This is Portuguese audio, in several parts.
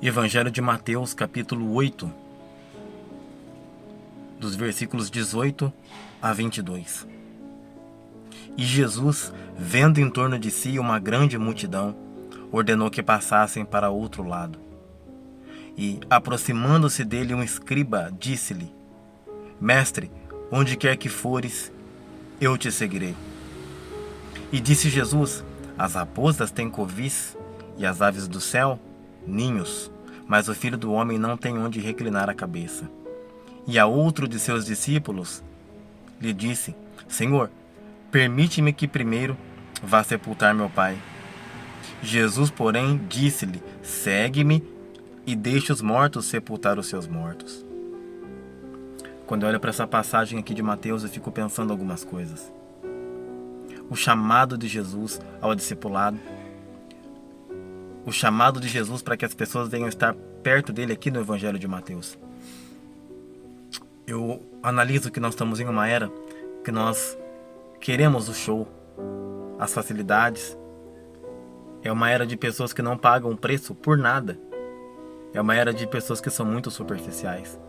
Evangelho de Mateus, capítulo 8, dos versículos 18 a 22. E Jesus, vendo em torno de si uma grande multidão, ordenou que passassem para outro lado. E, aproximando-se dele um escriba, disse-lhe: Mestre, onde quer que fores, eu te seguirei. E disse Jesus: As raposas têm covis, e as aves do céu ninhos, mas o Filho do Homem não tem onde reclinar a cabeça. E a outro de seus discípulos lhe disse: Senhor, permite-me que primeiro vá sepultar meu pai. Jesus, porém, disse-lhe: Segue-me e deixe os mortos sepultar os seus mortos. Quando eu olho para essa passagem aqui de Mateus, eu fico pensando algumas coisas. O chamado de Jesus ao discipulado, o chamado de Jesus para que as pessoas venham estar perto dele aqui no Evangelho de Mateus. Eu analiso que nós estamos em uma era que nós queremos o show, as facilidades. É uma era de pessoas que não pagam preço por nada. É uma era de pessoas que são muito superficiais.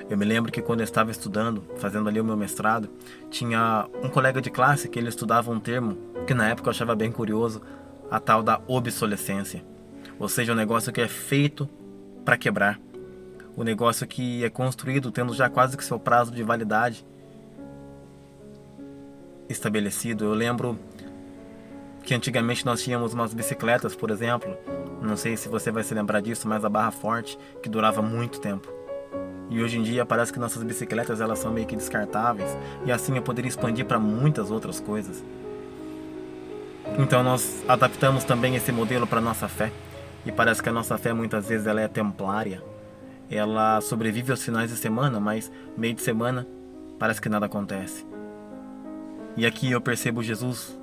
Eu me lembro que quando eu estava estudando, fazendo ali o meu mestrado, tinha um colega de classe que ele estudava um termo que na época eu achava bem curioso, a tal da obsolescência. Ou seja, um negócio que é feito para quebrar. O negócio que é construído tendo já quase que seu prazo de validade estabelecido. Eu lembro que antigamente nós tínhamos umas bicicletas, por exemplo, não sei se você vai se lembrar disso, mas a barra forte, que durava muito tempo. E hoje em dia parece que nossas bicicletas elas são meio que descartáveis, e assim eu poderia expandir para muitas outras coisas. Então nós adaptamos também esse modelo para a nossa fé, e parece que a nossa fé muitas vezes ela é templária. Ela sobrevive aos finais de semana, mas meio de semana parece que nada acontece. E aqui eu percebo Jesus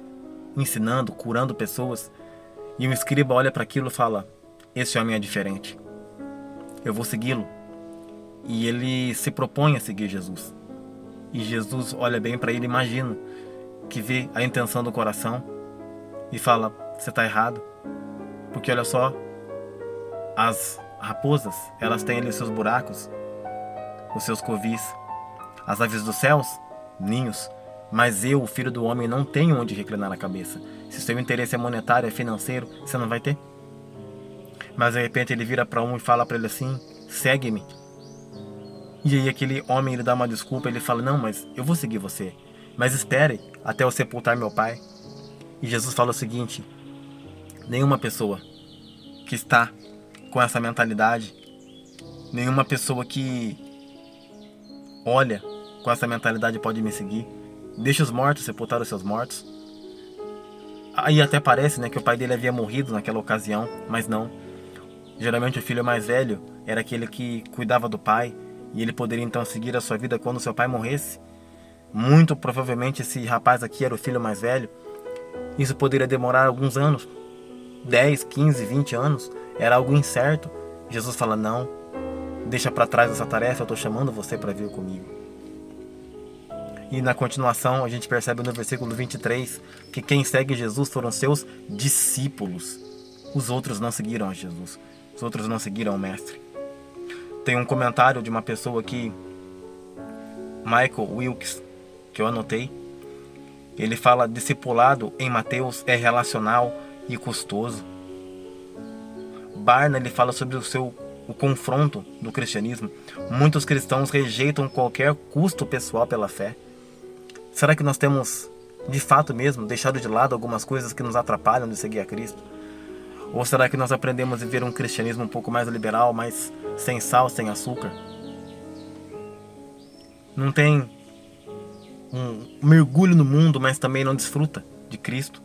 ensinando, curando pessoas, e um escriba olha para aquilo e fala: esse homem é diferente, eu vou segui-lo. E ele se propõe a seguir Jesus. E Jesus olha bem para ele, imagina, que vê a intenção do coração e fala: você está errado, porque olha só, as raposas, elas têm ali seus buracos, os seus covis, as aves dos céus, ninhos, mas eu, o Filho do Homem, não tenho onde reclinar a cabeça. Se o seu interesse é monetário, é financeiro, você não vai ter. Mas de repente ele vira para um e fala para ele assim: segue-me. E aí aquele homem, ele dá uma desculpa, ele fala: não, mas eu vou seguir você, mas espere até eu sepultar meu pai. E Jesus fala o seguinte: nenhuma pessoa que está com essa mentalidade, nenhuma pessoa que olha com essa mentalidade pode me seguir. Deixa os mortos sepultar os seus mortos. Aí até parece, né, que o pai dele havia morrido naquela ocasião, mas não. Geralmente o filho mais velho era aquele que cuidava do pai, e ele poderia então seguir a sua vida quando seu pai morresse. Muito provavelmente esse rapaz aqui era o filho mais velho. Isso poderia demorar alguns anos, 10, 15, 20 anos. Era algo incerto. Jesus fala: não, deixa para trás essa tarefa, eu estou chamando você para vir comigo. E na continuação a gente percebe no versículo 23 que quem segue Jesus foram seus discípulos. Os outros não seguiram a Jesus, os outros não seguiram o Mestre. Tem um comentário de uma pessoa aqui, Michael Wilkes, que eu anotei. Ele fala: discipulado em Mateus é relacional e custoso. Barna, ele fala sobre o confronto do cristianismo. Muitos cristãos rejeitam qualquer custo pessoal pela fé. Será que nós temos, de fato mesmo, deixado de lado algumas coisas que nos atrapalham de seguir a Cristo? Ou será que nós aprendemos a viver um cristianismo um pouco mais liberal, mais sem sal, sem açúcar? Não tem um mergulho no mundo, mas também não desfruta de Cristo?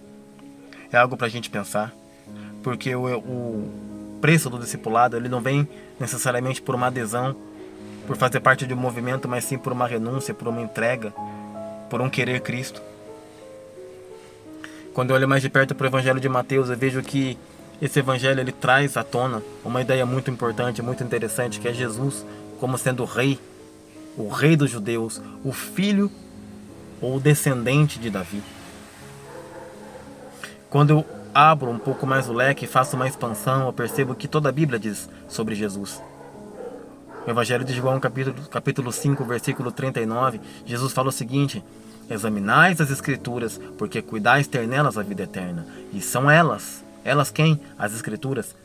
É algo para a gente pensar. Porque o preço do discipulado, ele não vem necessariamente por uma adesão, por fazer parte de um movimento, mas sim por uma renúncia, por uma entrega, por um querer Cristo. Quando eu olho mais de perto para o Evangelho de Mateus, eu vejo que esse Evangelho ele traz à tona uma ideia muito importante, muito interessante, que é Jesus como sendo o rei dos judeus, o filho ou descendente de Davi. Quando eu abro um pouco mais o leque, faço uma expansão, eu percebo que toda a Bíblia diz sobre Jesus. O Evangelho de João, capítulo 5, versículo 39, Jesus fala o seguinte: examinais as Escrituras, porque cuidais ter nelas a vida eterna. E são elas quem? As Escrituras,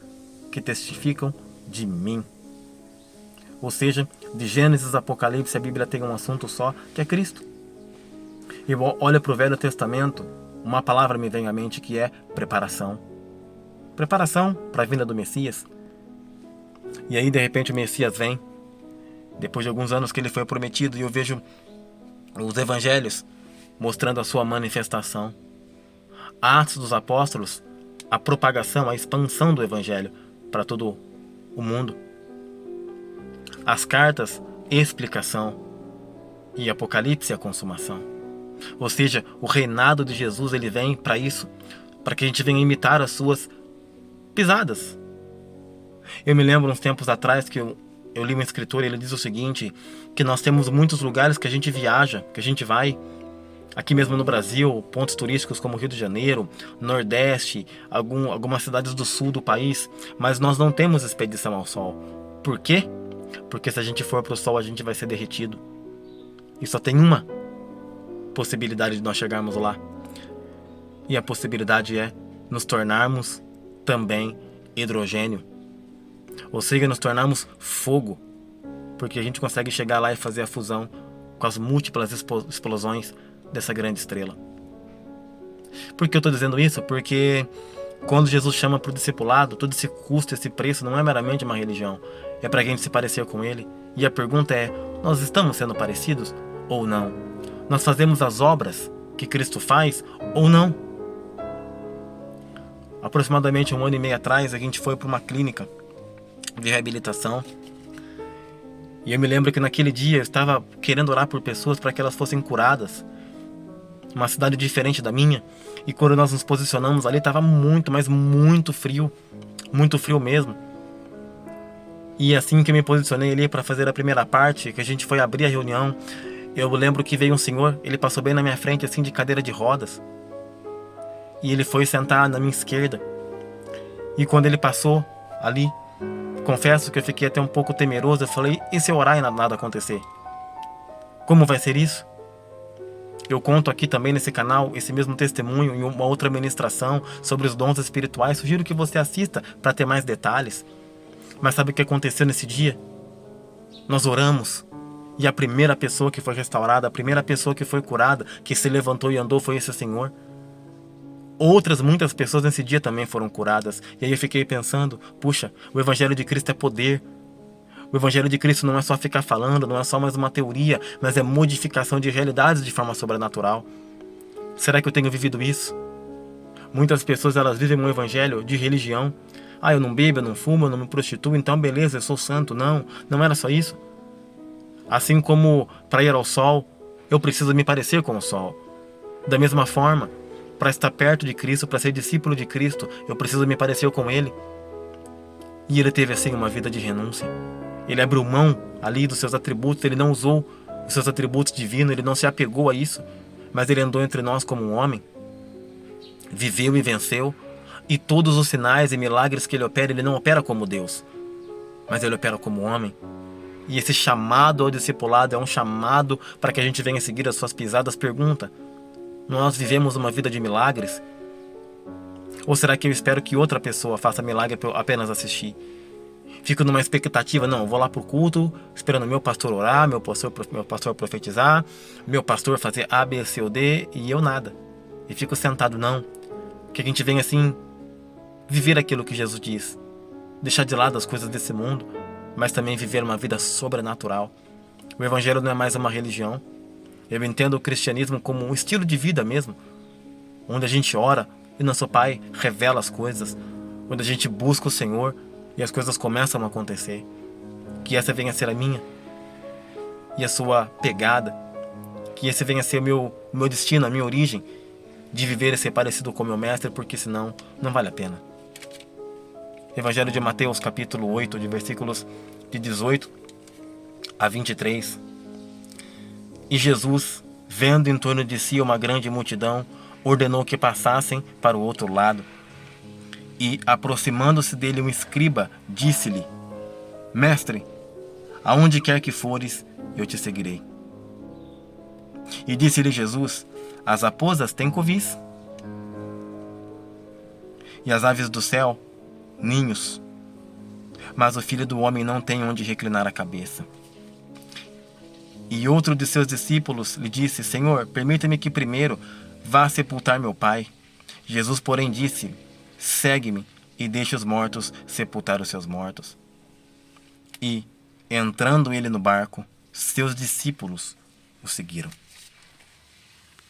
que testificam de mim. Ou seja, de Gênesis a Apocalipse, a Bíblia tem um assunto só, que é Cristo. E olha para o Velho Testamento, uma palavra me vem à mente que é preparação. Preparação para a vinda do Messias. E aí, de repente, o Messias vem, depois de alguns anos que ele foi prometido, e eu vejo os evangelhos mostrando a sua manifestação. Atos dos Apóstolos, a propagação, a expansão do evangelho para todo o mundo. As cartas, explicação. E Apocalipse, a consumação. Ou seja, o reinado de Jesus, ele vem para isso, para que a gente venha imitar as suas pisadas. Eu me lembro uns tempos atrás que eu li um escritor, ele diz o seguinte, que nós temos muitos lugares que a gente viaja, que a gente vai, aqui mesmo no Brasil, pontos turísticos como Rio de Janeiro, Nordeste, algumas cidades do sul do país, mas nós não temos expedição ao sol. Por quê? Porque se a gente for para o sol, a gente vai ser derretido. E só tem uma possibilidade de nós chegarmos lá. E a possibilidade é nos tornarmos também hidrogênio. Ou seja, nos tornarmos fogo. Porque a gente consegue chegar lá e fazer a fusão com as múltiplas explosões dessa grande estrela. Por que eu estou dizendo isso? Porque quando Jesus chama para o discipulado, todo esse custo, esse preço não é meramente uma religião. É para a gente se parecer com Ele. E a pergunta é, nós estamos sendo parecidos ou não? Nós fazemos as obras que Cristo faz ou não? Aproximadamente 1 ano e meio atrás, a gente foi para uma clínica de reabilitação. E eu me lembro que naquele dia eu estava querendo orar por pessoas para que elas fossem curadas. Uma cidade diferente da minha. E quando nós nos posicionamos ali, estava muito, mas muito frio. Muito frio mesmo. E assim que eu me posicionei ali para fazer a primeira parte, que a gente foi abrir a reunião, eu lembro que veio um senhor, ele passou bem na minha frente, assim, de cadeira de rodas. E ele foi sentar na minha esquerda. E quando ele passou ali, confesso que eu fiquei até um pouco temeroso. Eu falei, e se eu orar e nada acontecer? Como vai ser isso? Eu conto aqui também nesse canal esse mesmo testemunho em uma outra ministração sobre os dons espirituais. Sugiro que você assista para ter mais detalhes. Mas sabe o que aconteceu nesse dia? Nós oramos. E a primeira pessoa que foi restaurada, a primeira pessoa que foi curada, que se levantou e andou, foi esse senhor. Outras, muitas pessoas nesse dia também foram curadas. E aí eu fiquei pensando, puxa, o Evangelho de Cristo é poder. O Evangelho de Cristo não é só ficar falando, não é só mais uma teoria, mas é modificação de realidades de forma sobrenatural. Será que eu tenho vivido isso? Muitas pessoas, elas vivem um evangelho de religião. Ah, eu não bebo, eu não fumo, eu não me prostituo, então beleza, eu sou santo. Não, não era só isso. Assim como para ir ao sol, eu preciso me parecer com o sol. Da mesma forma, para estar perto de Cristo, para ser discípulo de Cristo, eu preciso me parecer com Ele. E ele teve assim uma vida de renúncia. Ele abriu mão ali dos seus atributos, ele não usou os seus atributos divinos, ele não se apegou a isso, mas ele andou entre nós como um homem, viveu e venceu, e todos os sinais e milagres que ele não opera como Deus, mas ele opera como homem. E esse chamado ao discipulado é um chamado para que a gente venha seguir as suas pisadas. Pergunta, nós vivemos uma vida de milagres? Ou será que eu espero que outra pessoa faça milagre para eu apenas assistir? Fico numa expectativa, não, vou lá pro culto, esperando meu pastor orar, meu pastor profetizar, meu pastor fazer A, B, C ou D, e eu nada. E fico sentado, não. Que a gente venha assim, viver aquilo que Jesus diz. Deixar de lado as coisas desse mundo, mas também viver uma vida sobrenatural. O Evangelho não é mais uma religião. Eu entendo o cristianismo como um estilo de vida mesmo, onde a gente ora e nosso Pai revela as coisas, onde a gente busca o Senhor e as coisas começam a acontecer. Que essa venha a ser a minha e a sua pegada, que esse venha a ser o meu destino, a minha origem, de viver e ser parecido com o meu mestre, porque senão não vale a pena. Evangelho de Mateus, capítulo 8, de versículos de 18 a 23. E Jesus, vendo em torno de si uma grande multidão, ordenou que passassem para o outro lado. E, aproximando-se dele um escriba, disse-lhe: Mestre, aonde quer que fores, eu te seguirei. E disse-lhe Jesus: As raposas têm covis, e as aves do céu, ninhos, mas o Filho do Homem não tem onde reclinar a cabeça. E outro de seus discípulos lhe disse: Senhor, permita-me que primeiro vá sepultar meu pai. Jesus, porém, disse: Segue-me e deixe os mortos sepultar os seus mortos. E, entrando ele no barco, seus discípulos o seguiram.